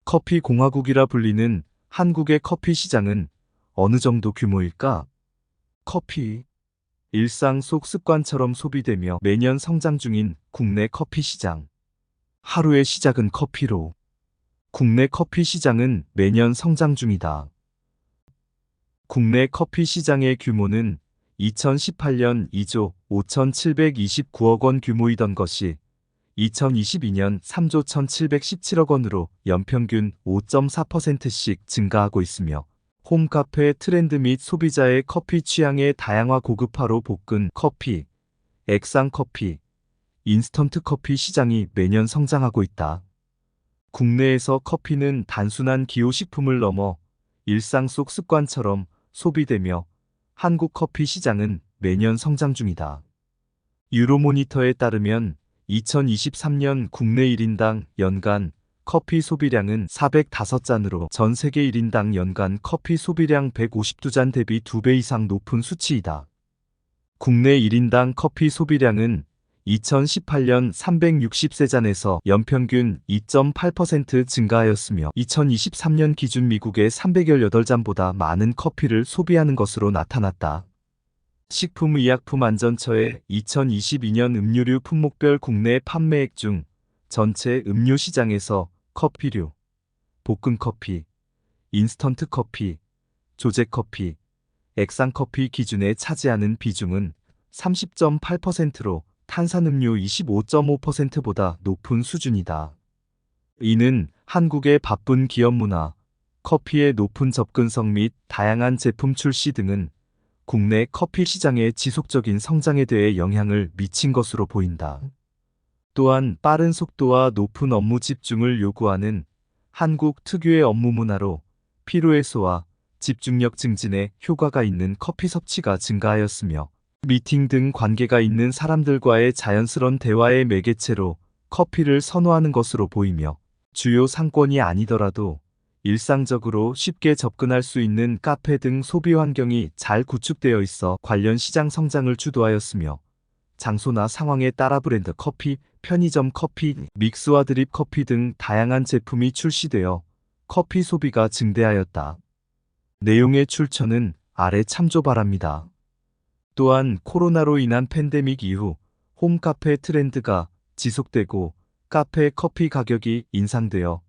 커피 공화국이라 불리는 한국의 커피 시장은 어느 정도 규모일까? 커피, 일상 속 습관처럼 소비되며 매년 성장 중인 국내 커피 시장. 하루의 시작은 커피로. 국내 커피 시장은 매년 성장 중이다. 국내 커피 시장의 규모는 2018년 2조 5,729억 원 규모이던 것이 2022년 3조 1,717억 원으로 연평균 5.4%씩 증가하고 있으며 홈카페 트렌드 및 소비자의 커피 취향의 다양화 고급화로 볶은 커피, 액상 커피, 인스턴트 커피 시장이 매년 성장하고 있다. 국내에서 커피는 단순한 기호식품을 넘어 일상 속 습관처럼 소비되며 한국 커피 시장은 매년 성장 중이다. 유로모니터에 따르면 2023년 국내 1인당 연간 커피 소비량은 405잔으로 전 세계 1인당 연간 커피 소비량 152잔 대비 2배 이상 높은 수치이다. 국내 1인당 커피 소비량은 2018년 363잔에서 연평균 2.8% 증가하였으며 2023년 기준 미국의 318잔보다 많은 커피를 소비하는 것으로 나타났다. 식품의약품안전처의 2022년 음료류 품목별 국내 판매액 중 전체 음료 시장에서 커피류, 볶음커피, 인스턴트 커피, 조제커피, 액상커피 기준에 차지하는 비중은 30.8%로 탄산음료 25.5%보다 높은 수준이다. 이는 한국의 바쁜 기업 문화, 커피의 높은 접근성 및 다양한 제품 출시 등은 국내 커피 시장의 지속적인 성장에 대해 영향을 미친 것으로 보인다. 또한 빠른 속도와 높은 업무 집중을 요구하는 한국 특유의 업무 문화로 피로 해소와 집중력 증진에 효과가 있는 커피 섭취가 증가하였으며 미팅 등 관계가 있는 사람들과의 자연스러운 대화의 매개체로 커피를 선호하는 것으로 보이며 주요 상권이 아니더라도 일상적으로 쉽게 접근할 수 있는 카페 등 소비 환경이 잘 구축되어 있어 관련 시장 성장을 주도하였으며 장소나 상황에 따라 브랜드 커피, 편의점 커피, 믹스와 드립 커피 등 다양한 제품이 출시되어 커피 소비가 증대하였다. 내용의 출처는 아래 참조 바랍니다. 또한 코로나로 인한 팬데믹 이후 홈카페 트렌드가 지속되고 카페 커피 가격이 인상되어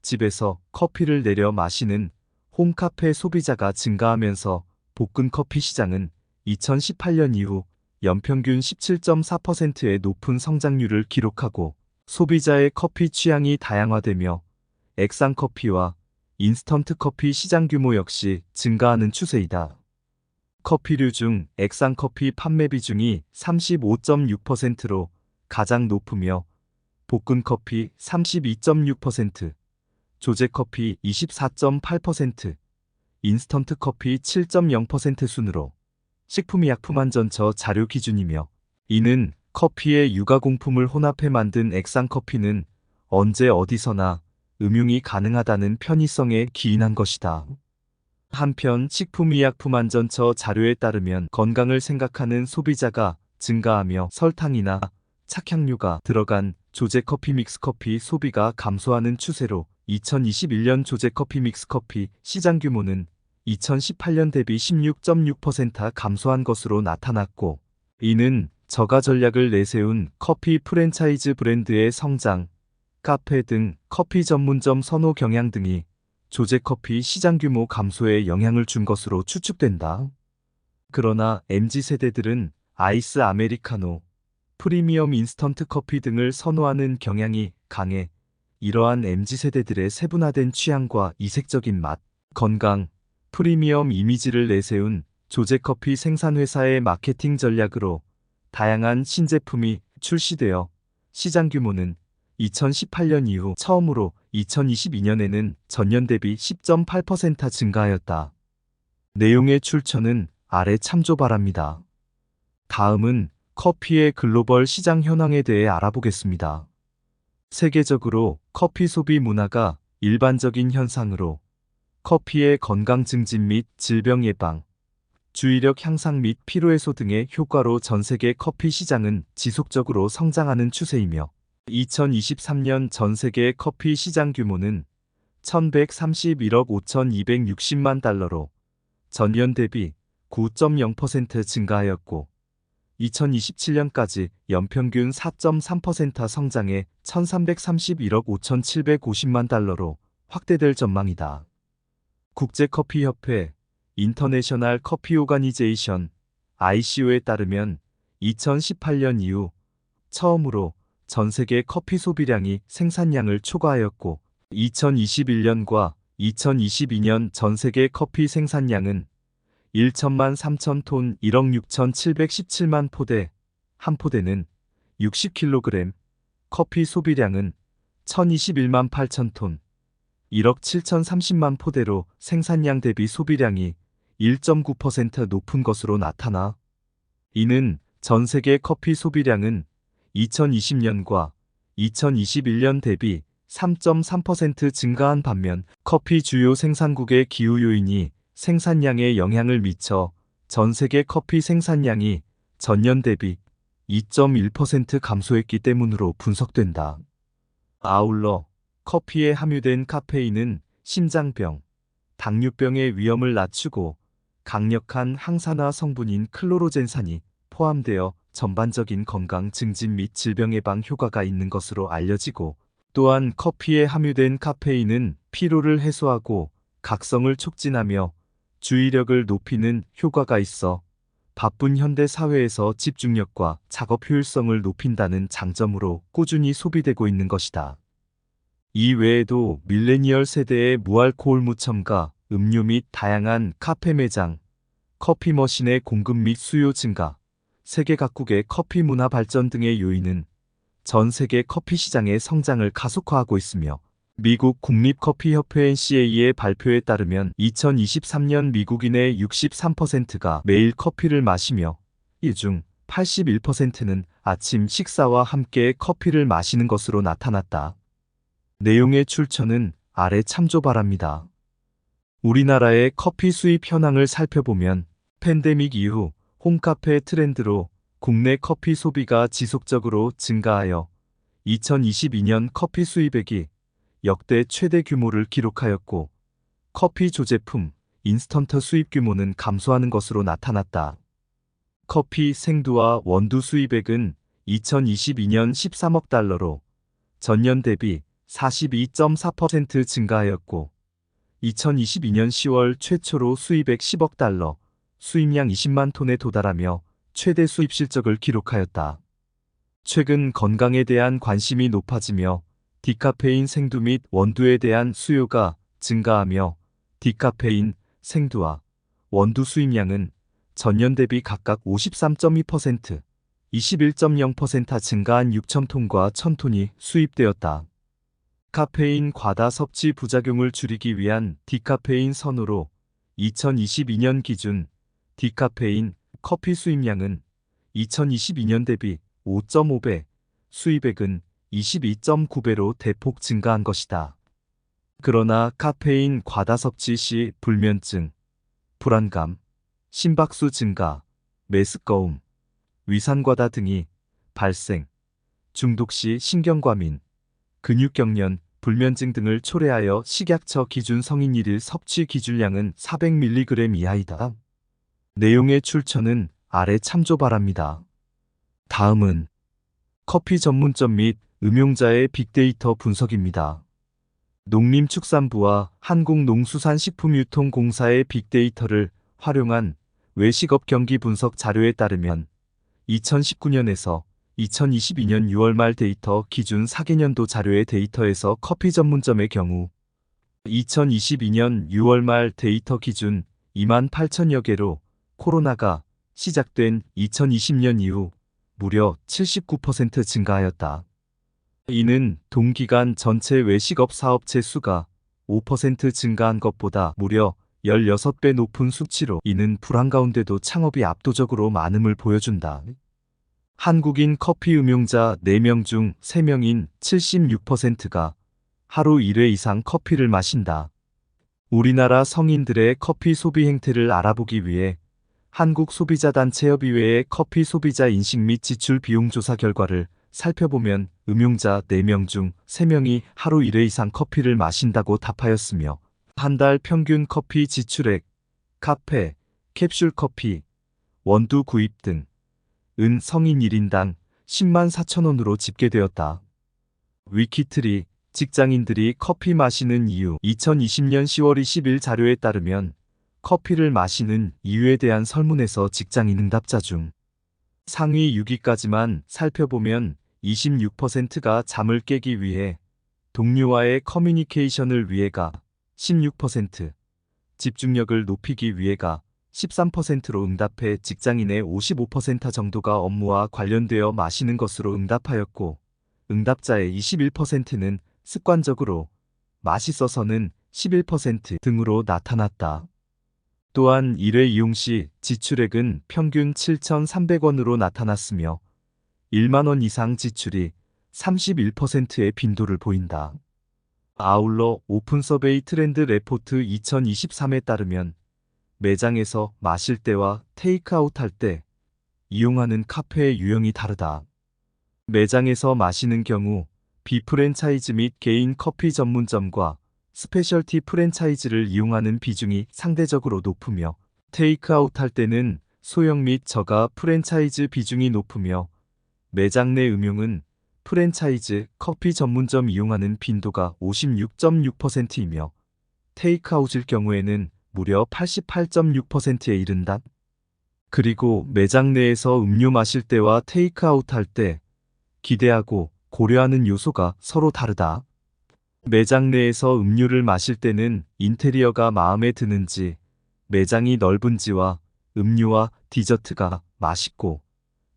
집에서 커피를 내려 마시는 홈카페 소비자가 증가하면서 볶은 커피 시장은 2018년 이후 연평균 17.4%의 높은 성장률을 기록하고 소비자의 커피 취향이 다양화되며 액상커피와 인스턴트 커피 시장 규모 역시 증가하는 추세이다. 커피류 중 액상커피 판매 비중이 35.6%로 가장 높으며 볶은 커피 32.6%, 조제커피 24.8%, 인스턴트 커피 7.0% 순으로 식품의약품안전처 자료 기준이며 이는 커피의 유가공품을 혼합해 만든 액상커피는 언제 어디서나 음용이 가능하다는 편의성에 기인한 것이다. 한편 식품의약품안전처 자료에 따르면 건강을 생각하는 소비자가 증가하며 설탕이나 착향료가 들어간 조제커피 믹스커피 소비가 감소하는 추세로 2021년 조제커피 믹스커피 시장 규모는 2018년 대비 16.6% 감소한 것으로 나타났고 이는 저가 전략을 내세운 커피 프랜차이즈 브랜드의 성장, 카페 등 커피 전문점 선호 경향 등이 조제커피 시장 규모 감소에 영향을 준 것으로 추측된다. 그러나 MZ세대들은 아이스 아메리카노, 프리미엄 인스턴트 커피 등을 선호하는 경향이 강해 이러한 MZ세대들의 세분화된 취향과 이색적인 맛, 건강, 프리미엄 이미지를 내세운 조제커피 생산회사의 마케팅 전략으로 다양한 신제품이 출시되어 시장 규모는 2018년 이후 처음으로 2022년에는 전년 대비 10.8% 증가하였다. 내용의 출처는 아래 참조 바랍니다. 다음은 커피의 글로벌 시장 현황에 대해 알아보겠습니다. 세계적으로 커피 소비 문화가 일반적인 현상으로 커피의 건강 증진 및 질병 예방, 주의력 향상 및 피로 해소 등의 효과로 전 세계 커피 시장은 지속적으로 성장하는 추세이며 2023년 전 세계 커피 시장 규모는 1131억 5260만 달러로 전년 대비 9.0% 증가하였고 2027년까지 연평균 4.3% 성장해 1331억 5750만 달러로 확대될 전망이다. 국제커피협회 인터내셔널 커피 오가니제이션 ICO에 따르면 2018년 이후 처음으로 전 세계 커피 소비량이 생산량을 초과하였고 2021년과 2022년 전 세계 커피 생산량은 1천만 3천 톤 1억 6,717만 포대, 한 포대는 60kg, 커피 소비량은 1,021만 8천 톤, 1억 7,030만 포대로 생산량 대비 소비량이 1.9% 높은 것으로 나타나 이는 전 세계 커피 소비량은 2020년과 2021년 대비 3.3% 증가한 반면 커피 주요 생산국의 기후 요인이 생산량에 영향을 미쳐 전 세계 커피 생산량이 전년 대비 2.1% 감소했기 때문으로 분석된다. 아울러 커피에 함유된 카페인은 심장병, 당뇨병의 위험을 낮추고 강력한 항산화 성분인 클로로젠산이 포함되어 전반적인 건강 증진 및 질병 예방 효과가 있는 것으로 알려지고 또한 커피에 함유된 카페인은 피로를 해소하고 각성을 촉진하며 주의력을 높이는 효과가 있어 바쁜 현대 사회에서 집중력과 작업 효율성을 높인다는 장점으로 꾸준히 소비되고 있는 것이다. 이 외에도 밀레니얼 세대의 무알코올 무첨가, 음료 및 다양한 카페 매장, 커피 머신의 공급 및 수요 증가, 세계 각국의 커피 문화 발전 등의 요인은 전 세계 커피 시장의 성장을 가속화하고 있으며 미국 국립커피협회 NCA의 발표에 따르면 2023년 미국인의 63%가 매일 커피를 마시며 이 중 81%는 아침 식사와 함께 커피를 마시는 것으로 나타났다. 내용의 출처는 아래 참조 바랍니다. 우리나라의 커피 수입 현황을 살펴보면 팬데믹 이후 홈카페 트렌드로 국내 커피 소비가 지속적으로 증가하여 2022년 커피 수입액이 역대 최대 규모를 기록하였고 커피 조제품, 인스턴트 수입 규모는 감소하는 것으로 나타났다. 커피 생두와 원두 수입액은 2022년 13억 달러로 전년 대비 42.4% 증가하였고 2022년 10월 최초로 수입액 10억 달러, 수입량 20만 톤에 도달하며 최대 수입 실적을 기록하였다. 최근 건강에 대한 관심이 높아지며 디카페인 생두 및 원두에 대한 수요가 증가하며 디카페인 생두와 원두 수입량은 전년 대비 각각 53.2%, 21.0% 증가한 6,000톤과 1,000톤이 수입되었다. 카페인 과다 섭취 부작용을 줄이기 위한 디카페인 선호로 2022년 기준 디카페인 커피 수입량은 2022년 대비 5.5배, 수입액은 22.9배로 대폭 증가한 것이다. 그러나 카페인 과다 섭취 시 불면증, 불안감, 심박수 증가, 메스꺼움, 위산과다 등이 발생, 중독 시 신경과민, 근육경련, 불면증 등을 초래하여 식약처 기준 성인 1일 섭취 기준량은 400mg 이하이다. 내용의 출처는 아래 참조 바랍니다. 다음은 커피 전문점 및 음용자의 빅데이터 분석입니다. 농림축산부와 한국농수산식품유통공사의 빅데이터를 활용한 외식업 경기 분석 자료에 따르면 2019년에서 2022년 6월 말 데이터 기준 4개년도 자료의 데이터에서 커피 전문점의 경우 2022년 6월 말 데이터 기준 2만 8천여 개로 코로나가 시작된 2020년 이후 무려 79% 증가하였다. 이는 동기간 전체 외식업 사업체 수가 5% 증가한 것보다 무려 16배 높은 수치로 이는 불황 가운데도 창업이 압도적으로 많음을 보여준다. 한국인 커피 음용자 4명 중 3명인 76%가 하루 1회 이상 커피를 마신다. 우리나라 성인들의 커피 소비 행태를 알아보기 위해 한국소비자단체협의회의 커피 소비자 인식 및 지출 비용 조사 결과를 살펴보면 음용자 4명 중 3명이 하루 1회 이상 커피를 마신다고 답하였으며 한 달 평균 커피 지출액, 카페, 캡슐 커피, 원두 구입 등 은 성인 1인당 10만 4천 원으로 집계되었다. 위키트리 직장인들이 커피 마시는 이유 2020년 10월 20일 자료에 따르면 커피를 마시는 이유에 대한 설문에서 직장인 응답자 중 상위 6위까지만 살펴보면 26%가 잠을 깨기 위해, 동료와의 커뮤니케이션을 위해가 16%, 집중력을 높이기 위해가 13%로 응답해 직장인의 55% 정도가 업무와 관련되어 마시는 것으로 응답하였고, 응답자의 21%는 습관적으로, 맛있어서는 11% 등으로 나타났다. 또한 1회 이용 시 지출액은 평균 7,300원으로 나타났으며 1만 원 이상 지출이 31%의 빈도를 보인다. 아울러 오픈 서베이 트렌드 레포트 2023에 따르면 매장에서 마실 때와 테이크아웃 할 때 이용하는 카페의 유형이 다르다. 매장에서 마시는 경우 비프랜차이즈 및 개인 커피 전문점과 스페셜티 프랜차이즈를 이용하는 비중이 상대적으로 높으며, 테이크아웃 할 때는 소형 및 저가 프랜차이즈 비중이 높으며, 매장 내 음용은 프랜차이즈 커피 전문점 이용하는 빈도가 56.6%이며 테이크아웃일 경우에는 무려 88.6%에 이른다. 그리고 매장 내에서 음료 마실 때와 테이크아웃 할 때 기대하고 고려하는 요소가 서로 다르다. 매장 내에서 음료를 마실 때는 인테리어가 마음에 드는지, 매장이 넓은지와 음료와 디저트가 맛있고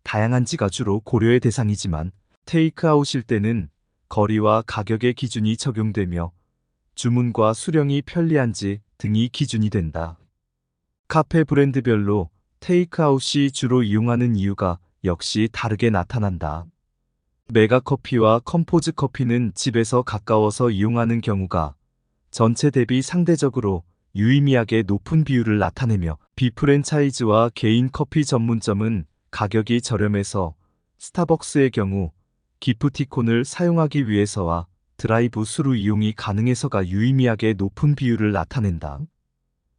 다양한지가 주로 고려의 대상이지만, 테이크아웃일 때는 거리와 가격의 기준이 적용되며 주문과 수령이 편리한지 등이 기준이 된다. 카페 브랜드별로 테이크아웃 시 주로 이용하는 이유가 역시 다르게 나타난다. 메가커피와 컴포즈 커피는 집에서 가까워서 이용하는 경우가 전체 대비 상대적으로 유의미하게 높은 비율을 나타내며, 비프랜차이즈와 개인 커피 전문점은 가격이 저렴해서 스타벅스의 경우 기프티콘을 사용하기 위해서와 드라이브 스루 이용이 가능해서가 유의미하게 높은 비율을 나타낸다.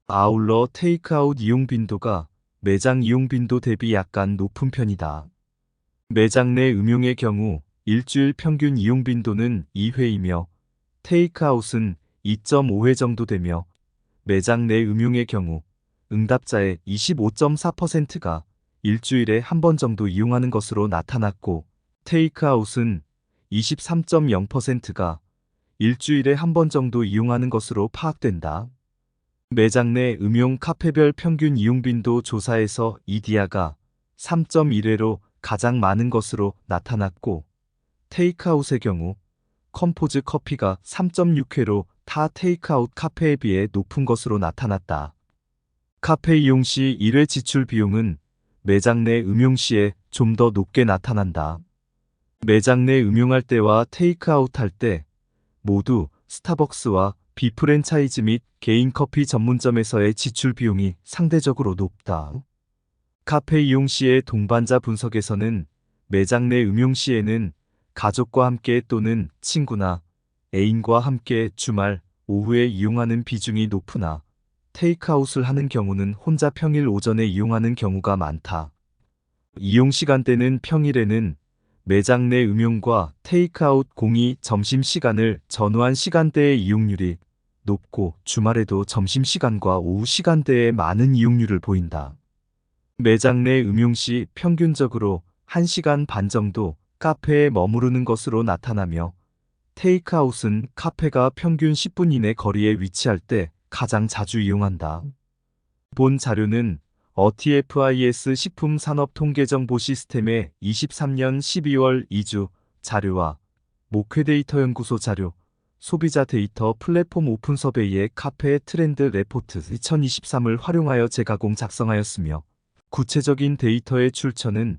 아울러 테이크아웃 이용 빈도가 매장 이용 빈도 대비 약간 높은 편이다. 매장 내 음용의 경우 일주일 평균 이용 빈도는 2회이며 테이크아웃은 2.5회 정도 되며, 매장 내 음용의 경우 응답자의 25.4%가 일주일에 한 번 정도 이용하는 것으로 나타났고, 테이크아웃은 23.0%가 일주일에 한 번 정도 이용하는 것으로 파악된다. 매장 내 음용 카페별 평균 이용 빈도 조사에서 이디야가 3.1회로 가장 많은 것으로 나타났고, 테이크아웃의 경우 컴포즈 커피가 3.6회로 타 테이크아웃 카페에 비해 높은 것으로 나타났다. 카페 이용 시 1회 지출 비용은 매장 내 음용 시에 좀 더 높게 나타난다. 매장 내 음용할 때와 테이크아웃 할 때 모두 스타벅스와 비프랜차이즈 및 개인 커피 전문점에서의 지출 비용이 상대적으로 높다. 카페 이용 시의 동반자 분석에서는 매장 내 음용 시에는 가족과 함께 또는 친구나 애인과 함께 주말, 오후에 이용하는 비중이 높으나 테이크아웃을 하는 경우는 혼자 평일 오전에 이용하는 경우가 많다. 이용 시간대는 평일에는 매장 내 음용과 테이크아웃 공이 점심시간을 전후한 시간대의 이용률이 높고, 주말에도 점심시간과 오후 시간대에 많은 이용률을 보인다. 매장 내 음용 시 평균적으로 1시간 반 정도 카페에 머무르는 것으로 나타나며, 테이크아웃은 카페가 평균 10분 이내 거리에 위치할 때 가장 자주 이용한다. 본 자료는 어티FIS 식품산업통계정보 시스템의 23년 12월 2주 자료와 목회데이터연구소 자료, 소비자 데이터 플랫폼 오픈서베이의 카페 트렌드 레포트 2023을 활용하여 재가공 작성하였으며, 구체적인 데이터의 출처는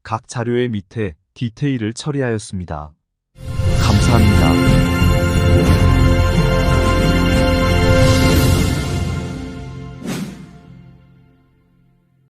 각 자료의 밑에 디테일을 처리하였습니다. 감사합니다.